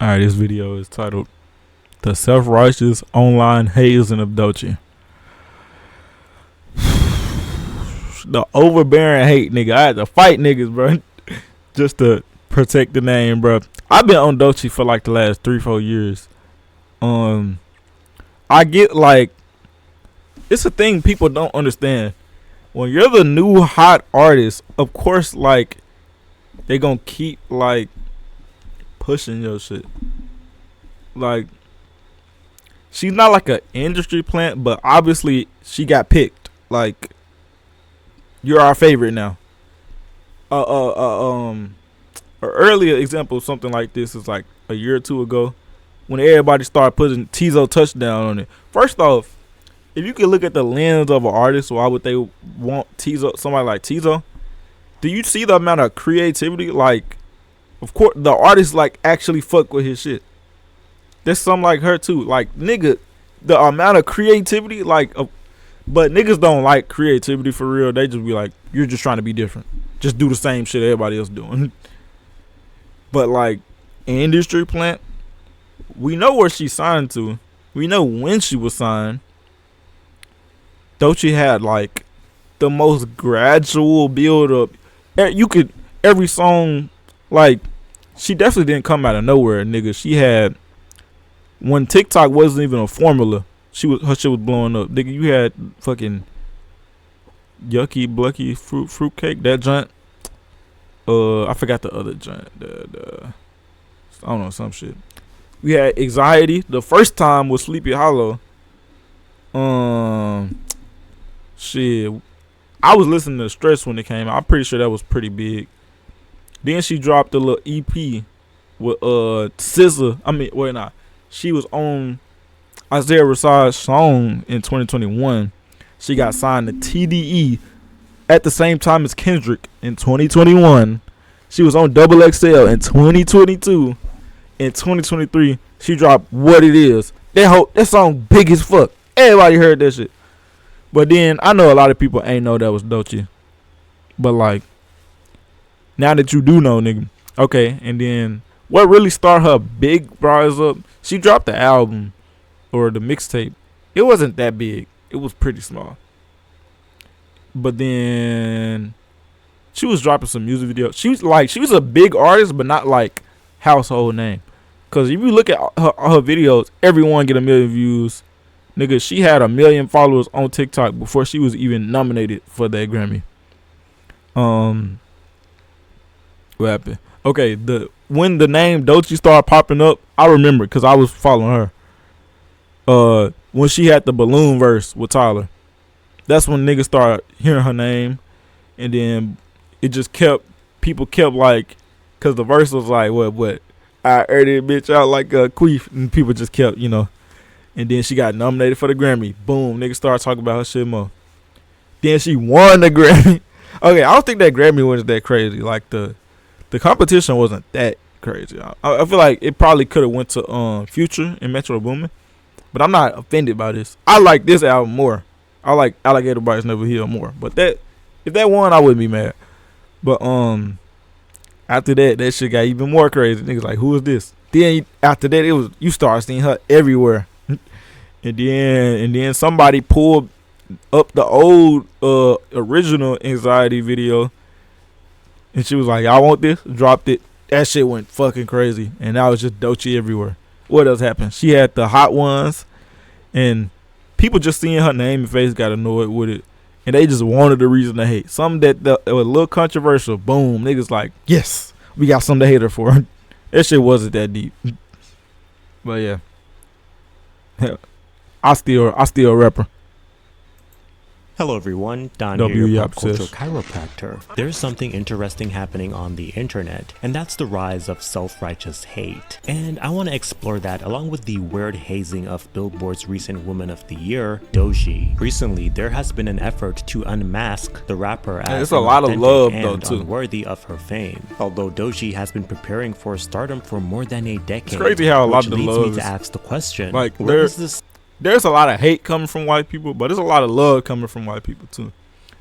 Alright, this video is titled The Self-Righteous Online Hazing of Doechii. The overbearing hate, nigga. I had to fight niggas, bro, just to protect the name, bro. I've been on Doechii for like the last 3-4 years. I get like, it's a thing people don't understand. When you're the new hot artist, of course, like, they gonna keep like pushing your shit. Like, she's not like an industry plant, but obviously she got picked. Like, you're our favorite now. An earlier example of something like this is like a year or two ago, when everybody started putting Tizo touchdown on it. First off, if you could look at the lens of an artist, why would they want Tizo, somebody like Tizo? Do you see the amount of creativity? Like, of course, the artist like actually fuck with his shit. There's some like her too. Like, nigga, the amount of creativity, like, but niggas don't like creativity for real. They just be like, you're just trying to be different. Just do the same shit everybody else doing. But like, industry plant, we know where she signed to. We know when she was signed. Doechii had like the most gradual build up. You could, every song, like, she definitely didn't come out of nowhere, nigga. She had, when TikTok wasn't even a formula, her shit was blowing up. Nigga, you had fucking yucky blucky fruitcake, that joint. I forgot the other joint. I don't know, some shit. We had Anxiety. The first time was Sleepy Hollow. Shit. I was listening to Stress when it came out. I'm pretty sure that was pretty big. Then she dropped a little EP with SZA. I mean, wait, nah. She was on Isaiah Rashad's song in 2021. She got signed to TDE at the same time as Kendrick in 2021. She was on Double XL in 2022. In 2023, she dropped What It Is. That song big as fuck. Everybody heard that shit. But then I know a lot of people ain't know that was Doechii. But like, now that you do know, nigga. Okay, and then what really started her big rise up, she dropped the album or the mixtape. It wasn't that big. It was pretty small. But then she was dropping some music videos. She was a big artist, but not like household name. Cause if you look at her videos, everyone get 1 million views. Nigga, she had 1 million followers on TikTok before she was even nominated for that Grammy. What happened? Okay, when the name Doechii started popping up, I remember because I was following her. When she had the balloon verse with Tyler, that's when niggas started hearing her name, and then it just people kept like, cause the verse was like what I aired it bitch out like a queef, and people just kept, you know. And then she got nominated for the Grammy. Boom, niggas started talking about her shit more. Then she won the Grammy. Okay, I don't think that Grammy was that crazy. Like the competition wasn't that crazy. I feel like it probably could have went to Future and Metro Boomin, but I'm not offended by this. I like this album more. I like Alligator Bites Never Heal more. But if that won, I wouldn't be mad. But after that shit got even more crazy. Niggas like, who is this? Then after that, you start seeing her everywhere. And then somebody pulled up the old original Anxiety video, and she was like, "I want this." Dropped it. That shit went fucking crazy, and now it's just Doechii everywhere. What else happened? She had the Hot Ones, and people just seeing her name and face got annoyed with it, and they just wanted a reason to hate. Something that was a little controversial. Boom, niggas like, yes, we got something to hate her for. That shit wasn't that deep, but yeah. I still rep her. Hello everyone, Don W. here, your Yap pop culture says. chiropractor. There's something interesting happening on the internet, and that's the rise of self-righteous hate. And I want to explore that along with the weird hazing of Billboard's recent Woman of the Year, Doechii. Recently, there has been an effort to unmask the rapper as it's a lot of love though and too. unworthy of her fame. Although Doechii has been preparing for stardom for more than a decade, It's crazy how a lot which of the leads love me to is, ask the question, like, where is this? There's a lot of hate coming from white people, but there's a lot of love coming from white people too.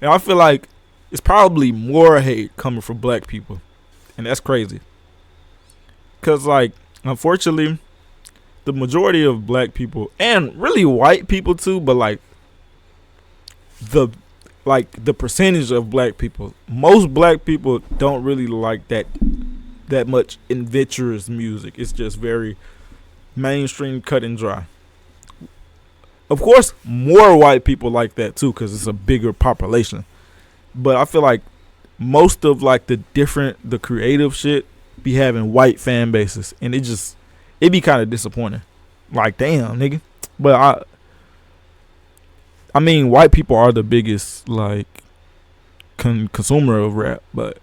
And I feel like it's probably more hate coming from black people, and that's crazy. Cause like, unfortunately, the majority of black people and really white people too, but the the percentage of black people, most black people don't really like that much adventurous music. It's just very mainstream, cut and dry. Of course, more white people like that too because it's a bigger population. But I feel like most of the creative shit be having white fan bases, and it be kind of disappointing. Like, damn, nigga. But I mean, white people are the biggest consumer of rap. But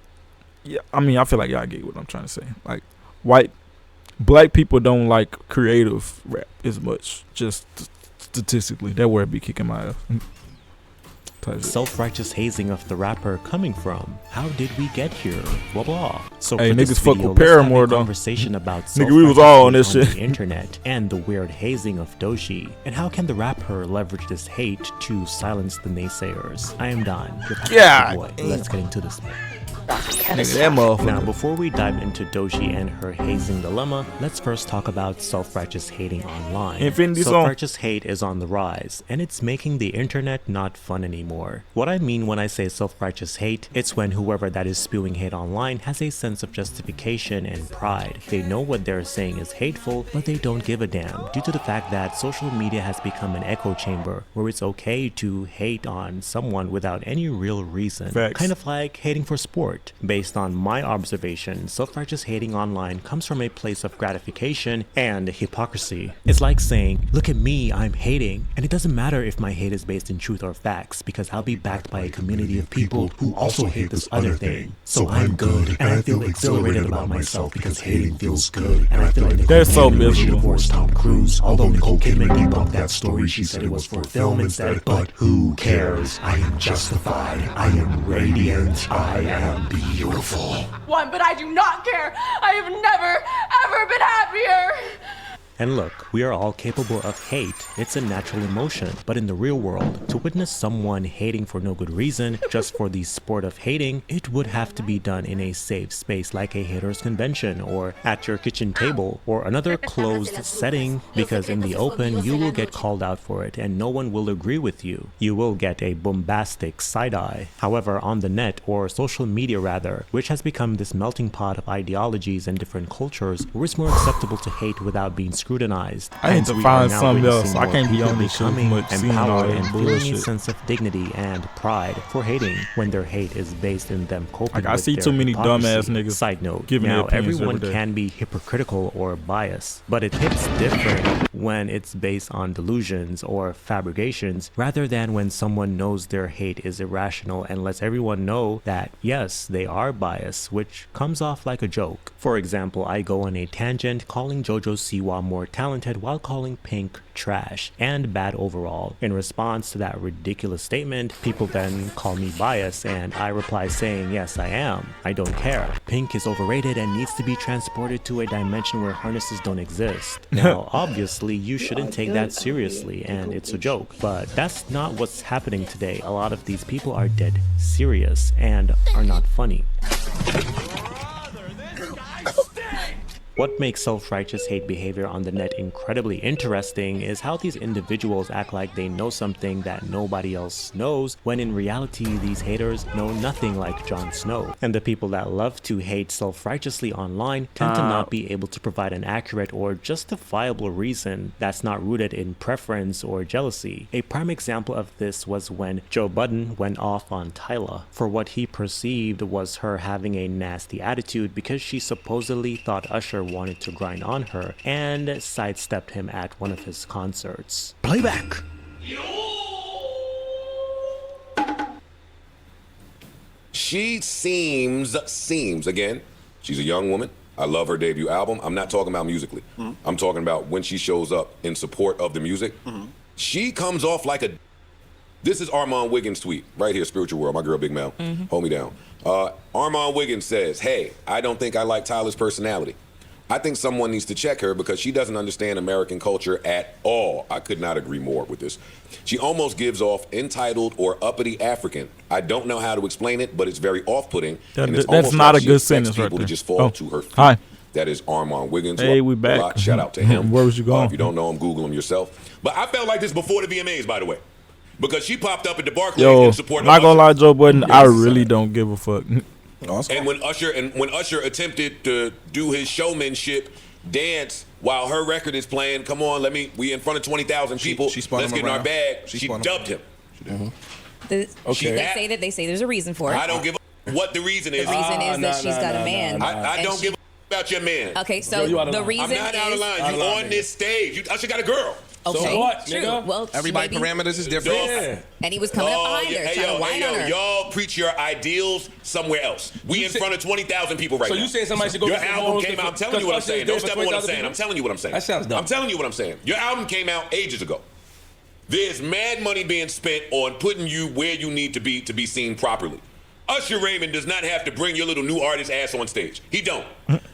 yeah, I mean, I feel like y'all get what I'm trying to say. Like, black people don't like creative rap as much. Just statistically, that word be kicking my ass. Self-righteous hazing of the rapper coming from? How did we get here? Blah blah. So hey, for niggas this fuck video, with Paramore let's have a though. Conversation about nigga, we was all on this on shit. The internet and the weird hazing of Doechii, and how can the rapper leverage this hate to silence the naysayers? I am Don. Yeah. Let's get into this. Nigga, that motherfucker. Now, before we dive into Doechii and her hazing dilemma, let's first talk about self-righteous hating online. Infinity song. Self-righteous hate is on the rise, and it's making the internet not fun anymore. What I mean when I say self-righteous hate, it's when whoever that is spewing hate online has a sense of justification and pride. They know what they're saying is hateful, but they don't give a damn, due to the fact that social media has become an echo chamber where it's okay to hate on someone without any real reason. Facts. Kind of like hating for sport. Based on my observation, self-righteous hating online comes from a place of gratification and hypocrisy. It's like saying, look at me, I'm hating, and it doesn't matter if my hate is based in truth or facts, because I'll be backed by a community of people who also hate this other thing. So I'm good, and I feel exhilarated about myself because hating feels good, and I feel like They're so miserable. divorced Tom Cruise. Although Nicole Kidman debunked that story, she said it was for film instead, but who cares? I am justified, I am radiant, I am beautiful. One, but I do not care. I have never, ever been happier. And look, we are all capable of hate. It's a natural emotion. But in the real world, to witness someone hating for no good reason, just for the sport of hating, it would have to be done in a safe space like a haters convention, or at your kitchen table, or another closed setting, because in the open, you will get called out for it and no one will agree with you. You will get a bombastic side-eye. However, on the net, or social media rather, which has become this melting pot of ideologies and different cultures, where it's more acceptable to hate without being scrutinized. I need to We find are now something else. witnessing I can't be more on people this shit becoming much, seeing all empowered that and feeling a bullshit. sense of dignity and pride for hating when their hate is based in them coping Like, I with see their too many hypocrisy. dumbass niggas Side note, giving their now opinions everyone every day. can be hypocritical or biased, but it hits different when it's based on delusions or fabrications rather than when someone knows their hate is irrational and lets everyone know that yes, they are biased, which comes off like a joke. For example, I go on a tangent calling JoJo Siwa more talented while calling Pink trash and bad overall. In response to that ridiculous statement, people then call me biased and I reply saying, yes, I am. I don't care. Pink is overrated and needs to be transported to a dimension where harnesses don't exist. Now, obviously, you shouldn't take that seriously and it's a joke, but that's not what's happening today. A lot of these people are dead serious and are not funny. What makes self-righteous hate behavior on the net incredibly interesting is how these individuals act like they know something that nobody else knows, when in reality these haters know nothing like Jon Snow. And the people that love to hate self-righteously online tend to not be able to provide an accurate or justifiable reason that's not rooted in preference or jealousy. A prime example of this was when Joe Budden went off on Tyla for what he perceived was her having a nasty attitude because she supposedly thought Usher wanted to grind on her and sidestepped him at one of his concerts. Playback! She seems, again, she's a young woman. I love her debut album. I'm not talking about musically. I'm talking about when she shows up in support of the music. She comes off like a... This is Armand Wiggins' tweet, right here, Spiritual World, my girl Big Mel. Hold me down. Armand Wiggins says, hey, I don't think I like Tyler's personality. I think someone needs to check her because she doesn't understand American culture at all. I could not agree more with this. She almost gives off entitled or uppity African. I don't know how to explain it, but it's very off-putting. And it's That's almost not like a she good expects sentence right people there. to just fall to her feet. Hi. That is Armand Wiggins. Hey, we back. A lot. Shout out to him. Where was you going? If you don't know him, Google him yourself. But I felt like this before the VMAs, by the way, because she popped up at the Barclays in support. Not gonna lie, Joe Budden, I really don't give a fuck. Awesome. And when Usher attempted to do his showmanship dance while her record is playing, come on, we in front of 20,000 people. Let's get in our bag. She dubbed him. They say there's a reason for it. I don't give a what the reason is. The reason is that she's got a man. I don't give a about your man. Okay, so the reason I'm not out of line. You on this stage. Usher got a girl. Okay, so what, true. nigga? Well, everybody parameters is different. Yeah. And he was coming up behind her, trying to whine on her. Y'all preach your ideals somewhere else. We in front of 20,000 people right now. So you saying somebody should go? Your album came out. I'm telling you what I'm saying. Don't step on what I'm saying. I'm telling you what I'm saying. That sounds dumb. I'm telling you what I'm saying. Your album came out ages ago. There's mad money being spent on putting you where you need to be seen properly. Usher Raymond does not have to bring your little new artist ass on stage. He don't.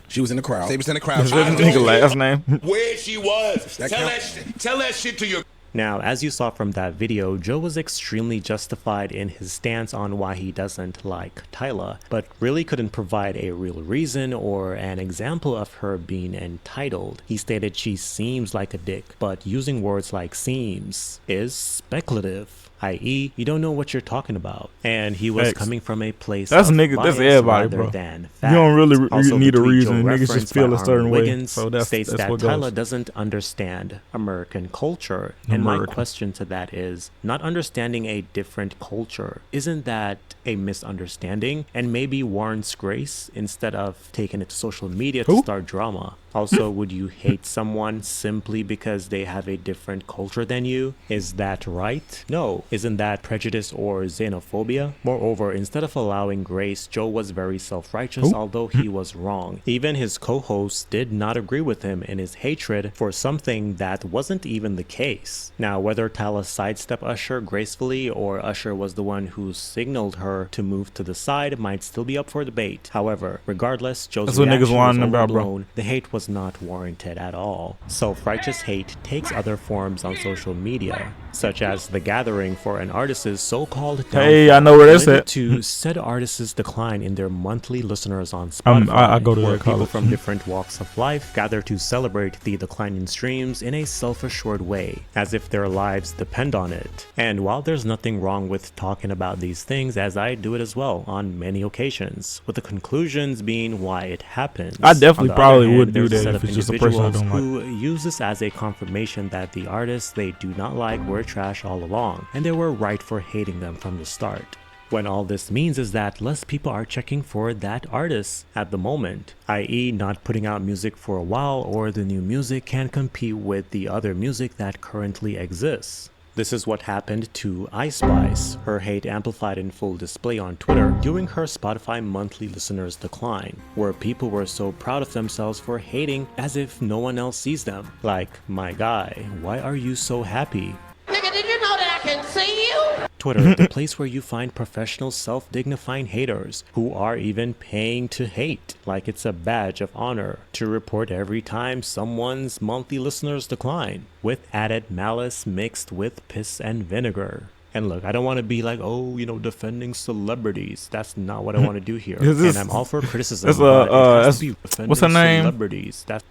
She was in the crowd. She was in the crowd. Is that nigga last name? Where she was. Tell that shit to your. Now, as you saw from that video, Joe was extremely justified in his stance on why he doesn't like Tyla, but really couldn't provide a real reason or an example of her being entitled. He stated she seems like a dick, but using words like seems is speculative, i.e., you don't know what you're talking about. And he was coming from a place that's of niggas, that's bias everybody, rather bro. than fact. You don't really Also, need a the tweet reason. Joe Niggas just feel a referenced by certain way. Wiggins So that's states that what Tyla goes. doesn't understand American culture. And my question to that is, not understanding a different culture, isn't that a misunderstanding and maybe warrants grace instead of taking it to social media to start drama? Also, would you hate someone simply because they have a different culture than you? Is that right? No. Isn't that prejudice or xenophobia? Moreover, instead of allowing grace, Joe was very self-righteous, although he was wrong. Even his co-hosts did not agree with him in his hatred for something that wasn't even the case. Now, whether Tyla sidestepped Usher gracefully or Usher was the one who signaled her to move to the side might still be up for debate. However, regardless, Joe's reaction was overblown. The hate was not warranted at all. Self-righteous hate takes other forms on social media, such as the gathering for an artist's so-called downfall. Hey, I know where that's at. To said artists' decline in their monthly listeners on Spotify, I go to where that people college. from different walks of life gather to celebrate the decline in streams in a self-assured way, as if their lives depend on it. And while there's nothing wrong with talking about these things, as I do it as well on many occasions, with the conclusions being why it happens. I definitely On the probably other hand, would do there's a that set if of it's just a person I individuals don't who use this as a confirmation that the artists they do not like were trash all along, and they were right for hating them from the start. When all this means is that less people are checking for that artist at the moment, i.e. not putting out music for a while, or the new music can't compete with the other music that currently exists. This is what happened to Ice Spice, her hate amplified in full display on Twitter during her Spotify monthly listeners decline, where people were so proud of themselves for hating as if no one else sees them. Like, my guy, why are you so happy? Nigga, did you know that I can see you? Twitter, the place where you find professional self-dignifying haters who are even paying to hate, like it's a badge of honor to report every time someone's monthly listeners decline, with added malice mixed with piss and vinegar. And look, I don't want to be like, oh, defending celebrities. That's not what I want to do here. And I'm all for criticism, but it has to be defending what's her name? celebrities. That's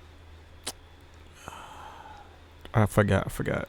I forgot.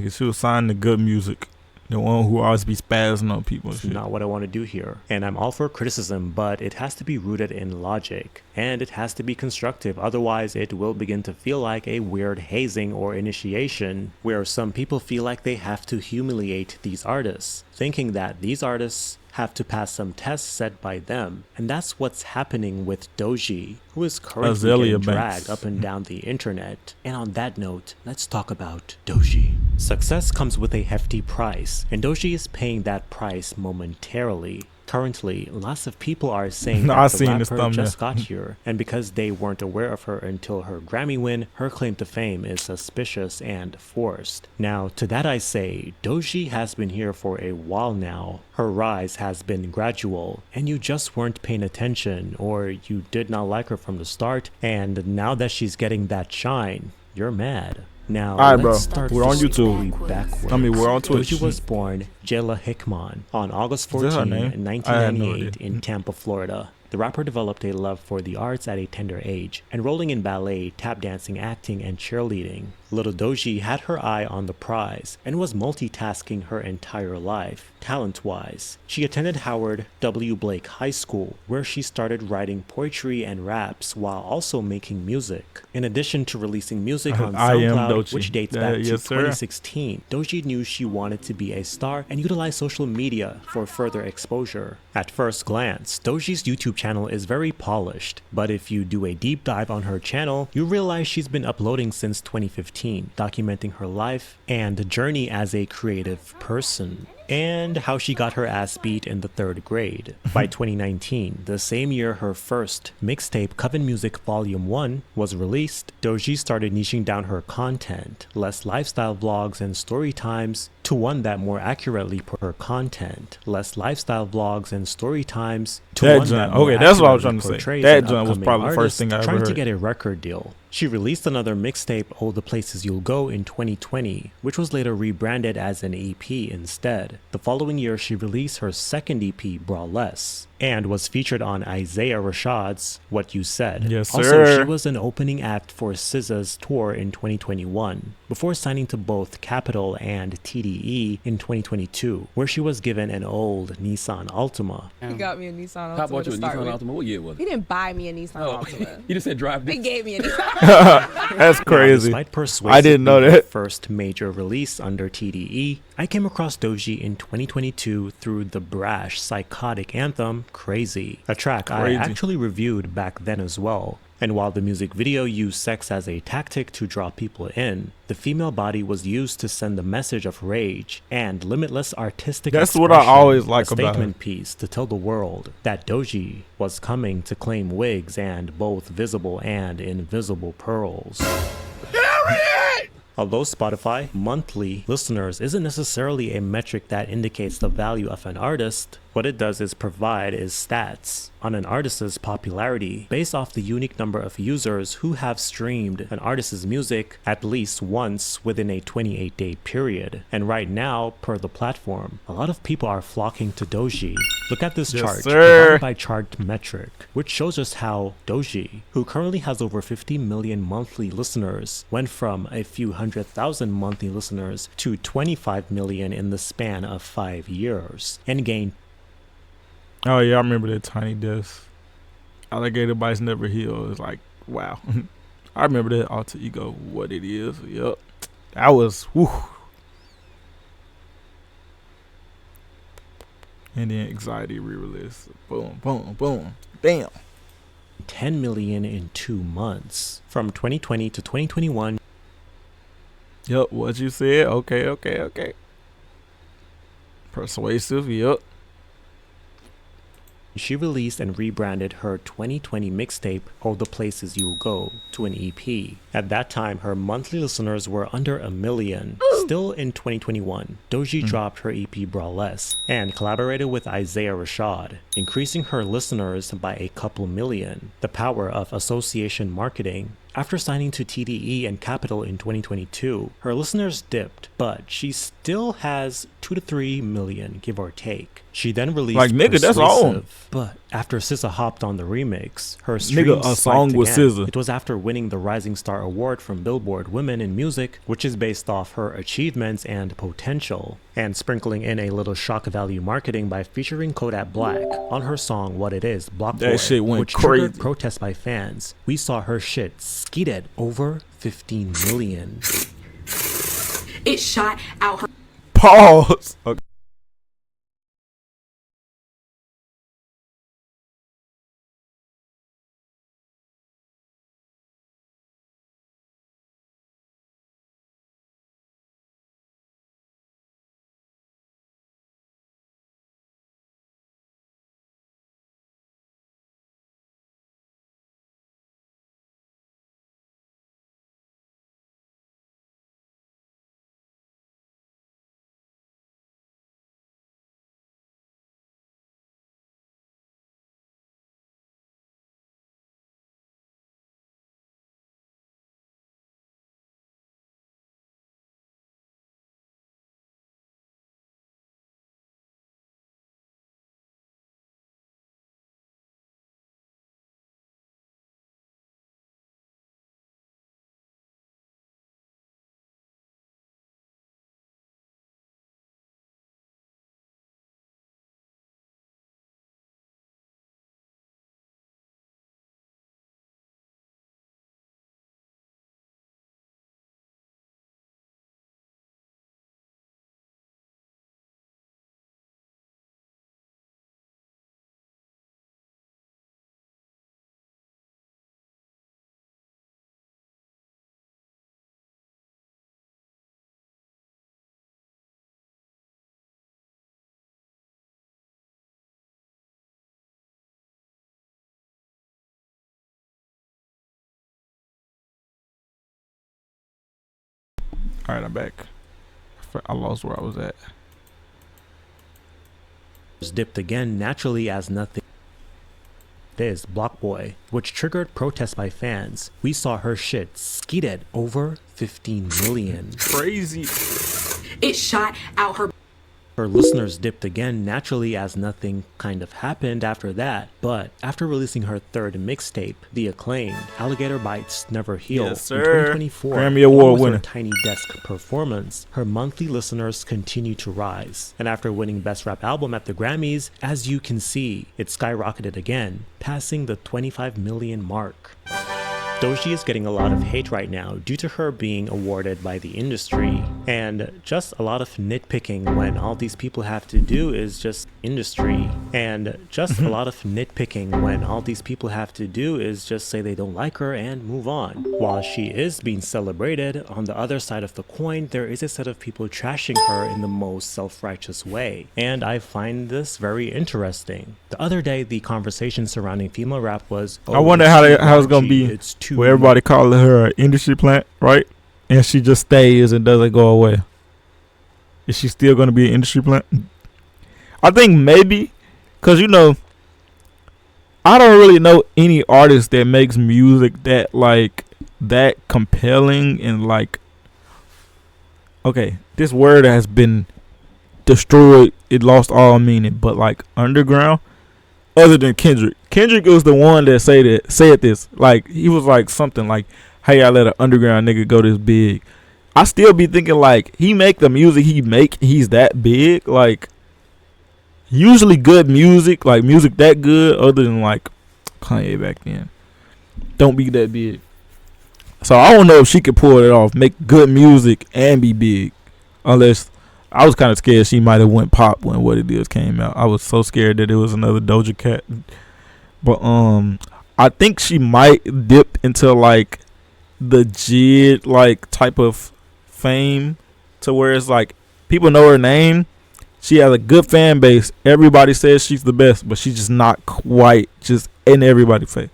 She was signed to good music. The one who always be spazzing on people. That's not what I want to do here. And I'm all for criticism, but it has to be rooted in logic. And it has to be constructive. Otherwise, it will begin to feel like a weird hazing or initiation, where some people feel like they have to humiliate these artists, thinking that these artists have to pass some tests set by them. And that's what's happening with Doechii, who is currently Azalea getting Banks. dragged up and down the internet. And on that note, let's talk about Doechii. Success comes with a hefty price, and Doechii is paying that price momentarily. Currently, lots of people are saying I that the seen this rapper thumbnail. just got here, and because they weren't aware of her until her Grammy win, her claim to fame is suspicious and forced. Now, to that I say, Doechii has been here for a while now. Her rise has been gradual, and you just weren't paying attention, or you did not like her from the start, and now that she's getting that shine, you're mad. Now, All right, let's bro. start We're on the YouTube. story backwards. I mean, we're on Twitch. Doechii was born Jayla Hickman on August Is that her 14, name? I had no 1998 idea. in Tampa, Florida. The rapper developed a love for the arts at a tender age, enrolling in ballet, tap dancing, acting, and cheerleading. Little Doechii had her eye on the prize and was multitasking her entire life, talent-wise. She attended Howard W. Blake High School, where she started writing poetry and raps while also making music. In addition to releasing music on I Am SoundCloud, Doechii. which dates back to Yes, sir. 2016, Doechii knew she wanted to be a star and utilize social media for further exposure. At first glance, Doechii's YouTube channel is very polished, but if you do a deep dive on her channel, you realize she's been uploading since 2015, documenting her life and journey as a creative person, and how she got her ass beat in the 3rd grade. By 2019, the same year her first mixtape Coven Music Volume 1 was released, Doechii started niching down her content, less lifestyle vlogs and story times, to one that more accurately put her content, less lifestyle vlogs and story times, to That one that joint- more okay, that's what I was accurately trying to say. portrays That an joint was upcoming probably the first artist thing I ever trying to heard. get a record deal. She released another mixtape, All the Places You'll Go, in 2020, which was later rebranded as an EP instead. The following year, she released her second EP, Brawless, and was featured on Isaiah Rashad's What You Said. Yes, Also, sir. she was an opening act for SZA's tour in 2021, before signing to both Capitol and TDE in 2022, where she was given an old Nissan Altima. He got me a Nissan Altima. How about you to a start Nissan with. Altima? What year was He it? didn't buy me a Nissan Oh, Altima. you just said drive He this. gave me a Nissan. That's Now, crazy. despite Persuasive I didn't know being her that. first major release under TDE, I came across Doechii in 2022 through the brash, psychotic anthem Crazy, a track Crazy. I actually reviewed back then as well. And while the music video used sex as a tactic to draw people in, the female body was used to send the message of rage and limitless artistic That's what I expression, always like a about her. statement piece to tell the world that Doechii was coming to claim wigs and both visible and invisible pearls. Although Spotify monthly listeners isn't necessarily a metric that indicates the value of an artist, what it does is provide stats on an artist's popularity based off the unique number of users who have streamed an artist's music at least once within a 28-day period. And right now, per the platform, a lot of people are flocking to Doechii. Look at this Yes, chart, sir. divided by chart metric, which shows us how Doechii, who currently has over 50 million monthly listeners, went from a few 100,000 monthly listeners to 25 million in the span of 5 years, and gained Oh yeah, I remember that Tiny Desk. Alligator bites never heal. It's like, wow. I remember that alter ego, what it is. Yup. That was whew. And then Anxiety re-release. Boom, boom, boom. Bam. 10 million in 2 months. From 2020 to 2021, Yup, what you said. Okay. Persuasive, yup. she released and rebranded her 2020 mixtape, All the Places You'll Go, to an EP. At that time, her monthly listeners were under 1 million. Still in 2021, Doechii dropped her EP Brawless and collaborated with Isaiah Rashad, increasing her listeners by a couple million. The power of association marketing. After signing to TDE and Capitol in 2022, her listeners dipped, but she still has 2 to 3 million, give or take. She then released Like, nigga, that's all. Persuasive, but after SZA hopped on the remix, her streams a song spiked with again. SZA. It was after winning the Rising Star Award from Billboard Women in Music, which is based off her achievements and potential, and sprinkling in a little shock value marketing by featuring Kodak Black on her song What It Is, Block That Boy, shit went which triggered crazy. protests by fans. We saw her shit skeeted over 15 million. It shot out her. Pause. Okay. All right, I'm back. I lost where I was at. Dipped again naturally as nothing. This Block Boy, which triggered protests by fans. We saw her shit skeeted over 15 million. Crazy. It shot out her. Her listeners dipped again naturally as nothing kind of happened after that. But after releasing her third mixtape, the acclaimed Alligator Bites Never Heal, Yes, sir. in 2024, Grammy Award along with winner. her Tiny Desk performance, her monthly listeners continue to rise. And after winning Best Rap Album at the Grammys, as you can see, it skyrocketed again, passing the 25 million mark. Doechii is getting a lot of hate right now due to her being awarded by the industry, and just a lot of nitpicking when all these people have to do is just industry, and just a lot of nitpicking when all these people have to do is just say they don't like her and move on. While she is being celebrated, on the other side of the coin, there is a set of people trashing her in the most self-righteous way, and I find this very interesting. The other day, the conversation surrounding female rap was, I wonder how it's gonna be. It's too Where everybody calling her an industry plant, right? And she just stays and doesn't go away. Is she still going to be an industry plant? I think maybe, because, you know, I don't really know any artist that makes music that, like, that compelling and, like, okay, this word has been destroyed. It lost all meaning. But, like, underground, other than Kendrick. Kendrick was the one that said this. Like, he was like something like, hey, I let an underground nigga go this big. I still be thinking, like, he make the music he's that big. Like, usually good music, like music that good, other than like Kanye back then, don't be that big. So I don't know if she could pull it off, make good music and be big. Unless, I was kind of scared she might have went pop when What It Is came out. I was so scared that it was another Doja Cat. But I think she might dip into like the Jid like type of fame, to where it's like people know her name. She has a good fan base. Everybody says she's the best, but she's just not quite just in everybody's face.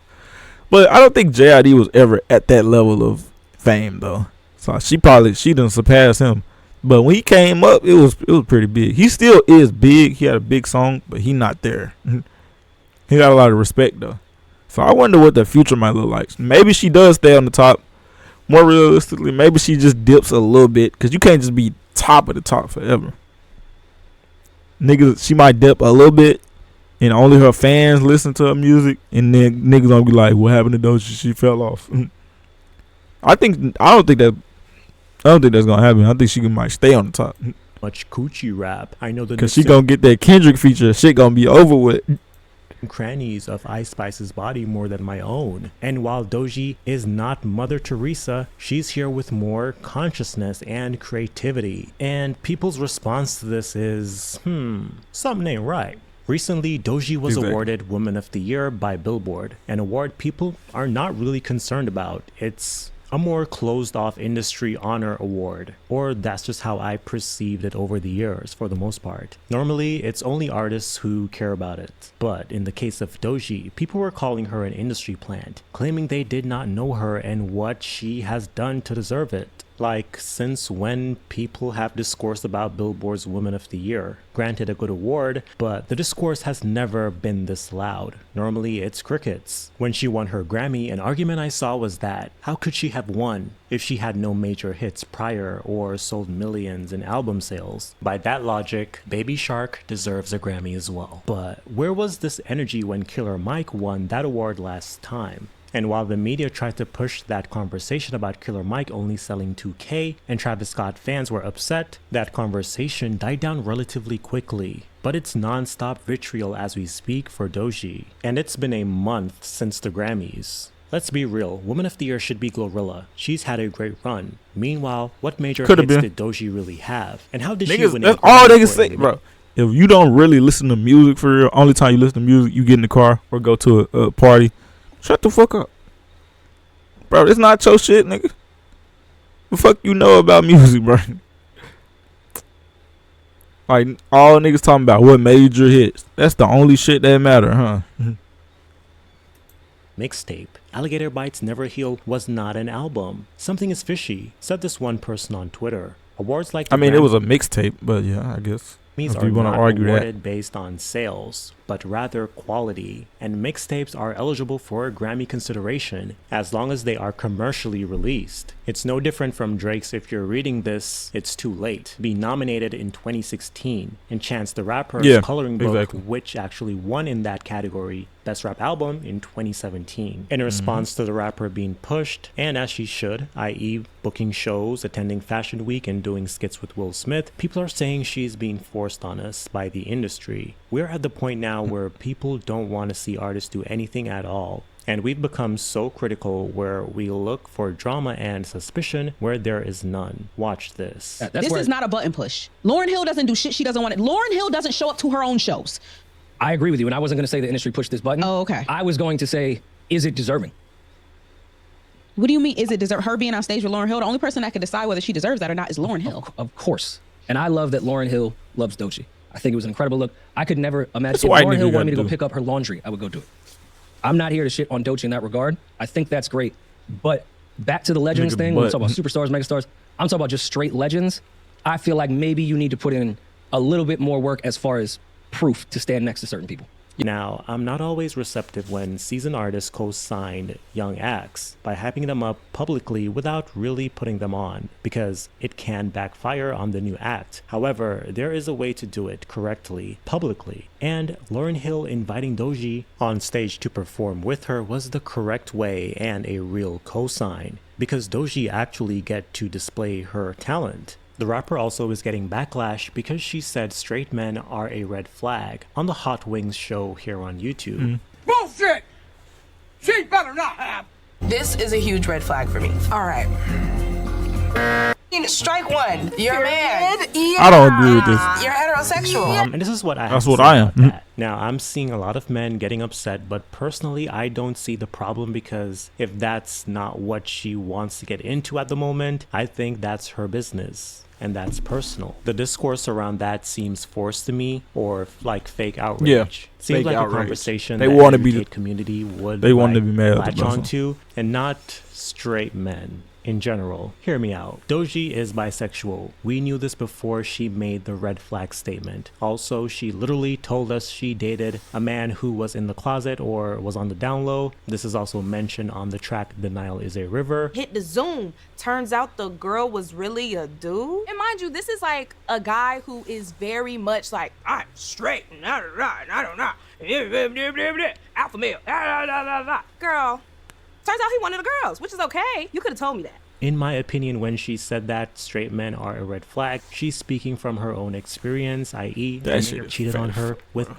But I don't think JID was ever at that level of fame though. So she done surpassed him. But when he came up, it was pretty big. He still is big. He had a big song, but he not there. He got a lot of respect though. So I wonder what the future might look like. Maybe she does stay on the top. More realistically, maybe she just dips a little bit, because you can't just be top of the top forever. Niggas, she might dip a little bit, and only her fans listen to her music, and then niggas gonna be like, "What happened to Doechii? She fell off." I don't think that's gonna happen. I think she might stay on the top. Much coochie rap. I know the Because she gonna get that Kendrick feature. Shit gonna be over with. crannies of Ice Spice's body more than my own. And while Doechii is not Mother Teresa, she's here with more consciousness and creativity. And people's response to this is, something ain't right. Recently, Doechii was awarded Woman of the Year by Billboard, an award people are not really concerned about. It's a more closed-off industry honor award, or that's just how I perceived it over the years for the most part. Normally, it's only artists who care about it, but in the case of Doechii, people were calling her an industry plant, claiming they did not know her and what she has done to deserve it. Like, since when people have discoursed about Billboard's Woman of the Year? Granted, a good award, but the discourse has never been this loud. Normally, it's crickets. When she won her Grammy, an argument I saw was that, how could she have won if she had no major hits prior or sold millions in album sales? By that logic, Baby Shark deserves a Grammy as well. But where was this energy when Killer Mike won that award last time? And while the media tried to push that conversation about Killer Mike only selling 2K and Travis Scott fans were upset, that conversation died down relatively quickly. But it's non-stop vitriol as we speak for Doechii. And it's been a month since the Grammys. Let's be real, Woman of the Year should be Glorilla. She's had a great run. Meanwhile, what major hits did Doechii really have? And how did she win? That's all they can say, bro. If you don't really listen to music for real, only time you listen to music, you get in the car or go to a party. Shut the fuck up. Bro, it's not your shit, nigga. The fuck you know about music, bro? Like, all niggas talking about what major hits. That's the only shit that matter, huh? Mixtape. Alligator Bites Never Heal was not an album. Something is fishy, said this one person on Twitter. Awards like I mean, it was a mixtape, but yeah, I guess. Grammys If are you want to not argue awarded that. based on sales, but rather quality, and mixtapes are eligible for a Grammy consideration as long as they are commercially released. It's no different from Drake's If You're Reading This, It's Too Late, being nominated in 2016, and Chance the Rapper's Coloring Book, which actually won in that category, Best Rap Album, in 2017. In response to the rapper being pushed, and as she should, i.e. booking shows, attending Fashion Week, and doing skits with Will Smith, people are saying she's being forced on us by the industry. We're at the point now where people don't want to see artists do anything at all. And we've become so critical where we look for drama and suspicion where there is none. Watch this. This is not a button push. Lauryn Hill doesn't do shit she doesn't want it. Lauryn Hill doesn't show up to her own shows. I agree with you, and I wasn't going to say the industry pushed this button. Oh, okay. I was going to say, is it deserving? What do you mean, is it deserve her being on stage with Lauryn Hill? The only person that can decide whether she deserves that or not is Lauryn Hill. Of course. And I love that Lauryn Hill loves Doechii. I think it was an incredible look. I could never imagine if Lauryn Hill wanted me to go pick up her laundry, I would go do it. I'm not here to shit on Doechii in that regard. I think that's great. But back to the legends thing, when we talk about superstars, megastars, I'm talking about just straight legends. I feel like maybe you need to put in a little bit more work as far as proof to stand next to certain people. Now, I'm not always receptive when seasoned artists co-signed young acts by hyping them up publicly without really putting them on, because it can backfire on the new act. However, there is a way to do it correctly, publicly, and Lauryn Hill inviting Doechii on stage to perform with her was the correct way and a real co-sign, because Doechii actually get to display her talent. The rapper also is getting backlash because she said straight men are a red flag on the Hot Wings show here on YouTube. Bullshit! She better not have. This is a huge red flag for me. All right. Strike one. You're a man. I don't agree with this. You're heterosexual. And this is what I That's have what to say I am. about that. Now, I'm seeing a lot of men getting upset, but personally, I don't see the problem, because if that's not what she wants to get into at the moment, I think that's her business. And that's personal. The discourse around that seems forced to me, or like fake outrage. Yeah, seems fake like outrage. a conversation They that want to every be gay community would they want to be mad at the latch person. onto, and not straight men. In general, hear me out. Doechii is bisexual. We knew this before she made the red flag statement. Also, she literally told us she dated a man who was in the closet or was on the down low. This is also mentioned on the track Denial is a River. Hit the zoom. Turns out the girl was really a dude. And mind you, this is like a guy who is very much like, I'm straight, and I don't know. Alpha male. Girl. Turns out he wanted the girls, which is okay. You could have told me that. In my opinion, when she said that straight men are a red flag, she's speaking from her own experience, i.e. that nigga cheated on her with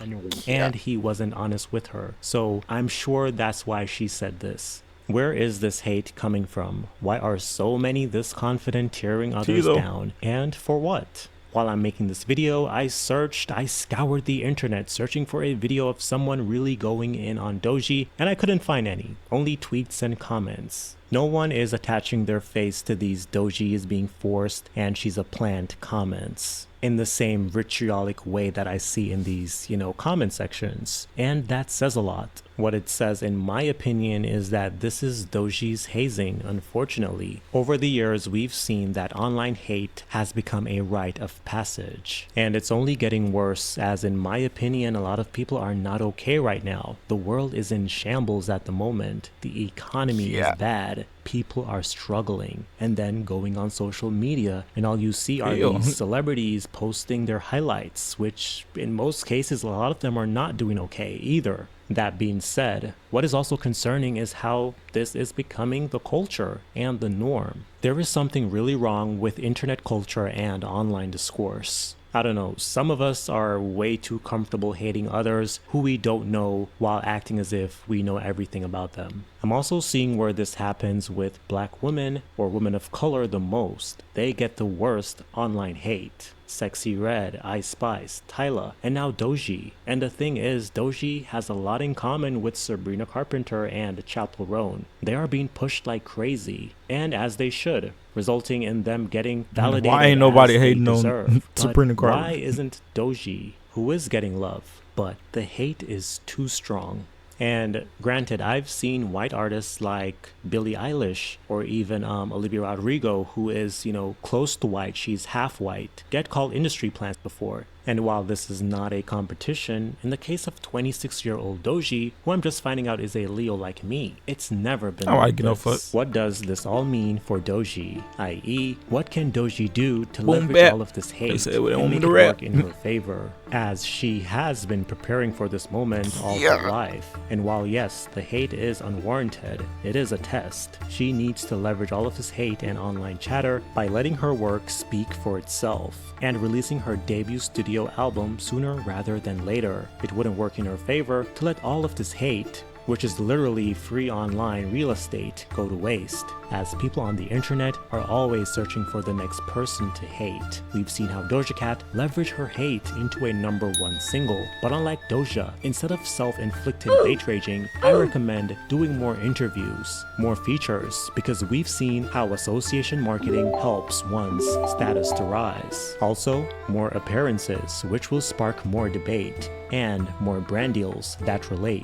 and he wasn't honest with her. So I'm sure that's why she said this. Where is this hate coming from? Why are so many this confident tearing others down? And for what? While I'm making this video, I scoured the internet searching for a video of someone really going in on Doechii, and I couldn't find any, only tweets and comments. No one is attaching their face to these Doechii is being forced and she's a plant comments in the same vitriolic way that I see in these, comment sections. And that says a lot. What it says, in my opinion, is that this is Doechii's hazing, unfortunately. Over the years, we've seen that online hate has become a rite of passage. And it's only getting worse, as in my opinion, a lot of people are not okay right now. The world is in shambles at the moment. The economy is bad. People are struggling, and then going on social media, and all you see are these celebrities posting their highlights, which in most cases, a lot of them are not doing okay either. That being said, what is also concerning is how this is becoming the culture and the norm. There is something really wrong with internet culture and online discourse. I don't know, some of us are way too comfortable hating others who we don't know while acting as if we know everything about them. I'm also seeing where this happens with black women or women of color the most. They get the worst online hate. Sexy Red, Ice Spice, Tyla, and now Doechii. And the thing is, Doechii has a lot in common with Sabrina Carpenter and Chappell Roan. They are being pushed like crazy, and as they should, resulting in them getting validated. Why ain't nobody hating on Sabrina Carpenter? Why isn't Doechii, who is getting love, but the hate is too strong? And granted, I've seen white artists like Billie Eilish or even Olivia Rodrigo, who is, you know, close to white, she's half white, get called industry plants before. And while this is not a competition, in the case of 26-year-old Doechii, who I'm just finding out is a Leo like me, it's never been like this. What does this all mean for Doechii? I.e., what can Doechii do to leverage all of this hate and make it work in her favor? As she has been preparing for this moment all her life. And while yes, the hate is unwarranted, it is a test. She needs to leverage all of this hate and online chatter by letting her work speak for itself and releasing her debut studio album sooner rather than later. It wouldn't work in her favor to let all of this hate, which is literally free online real estate, go to waste, as people on the internet are always searching for the next person to hate. We've seen how Doja Cat leveraged her hate into a #1 single, but unlike Doja, instead of self-inflicted hate raging, I recommend doing more interviews, more features, because we've seen how association marketing helps one's status to rise. Also, more appearances, which will spark more debate, and more brand deals that relate,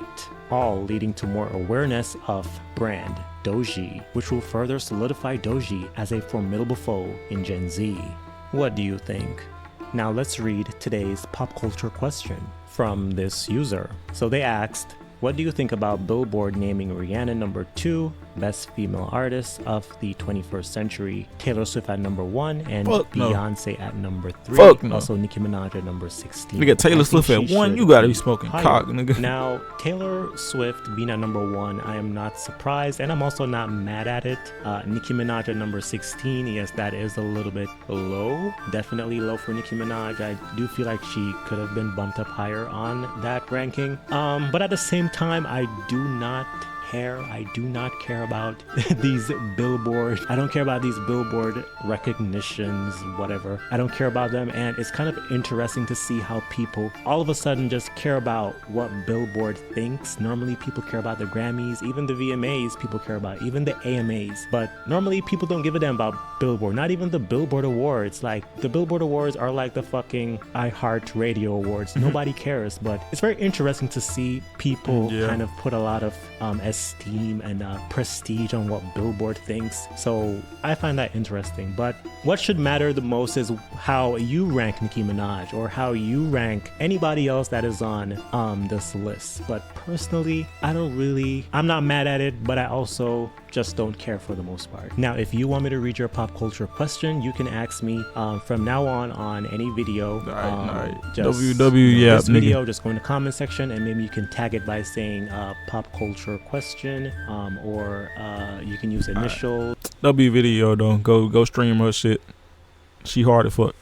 all leading to more awareness of brand Doechii, which will further solidify Doechii as a formidable foe in Gen Z. What do you think? Now let's read today's pop culture question from this user. So they asked, what do you think about Billboard naming Rihanna #2 Best Female Artist of the 21st Century, Taylor Swift at #1, and Beyonce at #3, also Nicki Minaj at #16. Nigga, Taylor Swift at 1, you gotta be smoking cock, nigga. Now, Taylor Swift being at #1, I am not surprised, and I'm also not mad at it. Nicki Minaj at #16, yes, that is a little bit low. Definitely low for Nicki Minaj. I do feel like she could have been bumped up higher on that ranking. But at the same time, I do not care about these Billboard. I don't care about these Billboard recognitions, whatever. I don't care about them, and it's kind of interesting to see how people all of a sudden just care about what Billboard thinks. Normally people care about the Grammys, even the VMAs people care about, even the AMAs. But normally people don't give a damn about Billboard, not even the Billboard Awards. Like, the Billboard Awards are like the fucking iHeartRadio Awards. Nobody cares, but it's very interesting to see people kind of put a lot of esteem and prestige on what Billboard thinks. So I find that interesting. But what should matter the most is how you rank Nicki Minaj or how you rank anybody else that is on this list. But personally, I'm not mad at it, but I also just don't care for the most part. Now, if you want me to read your pop culture question, you can ask me from now on any video. Just, this video, just go in the comment section and maybe you can tag it by saying pop culture question, or you can use initial. W video though. Go stream her shit. She hard as fuck.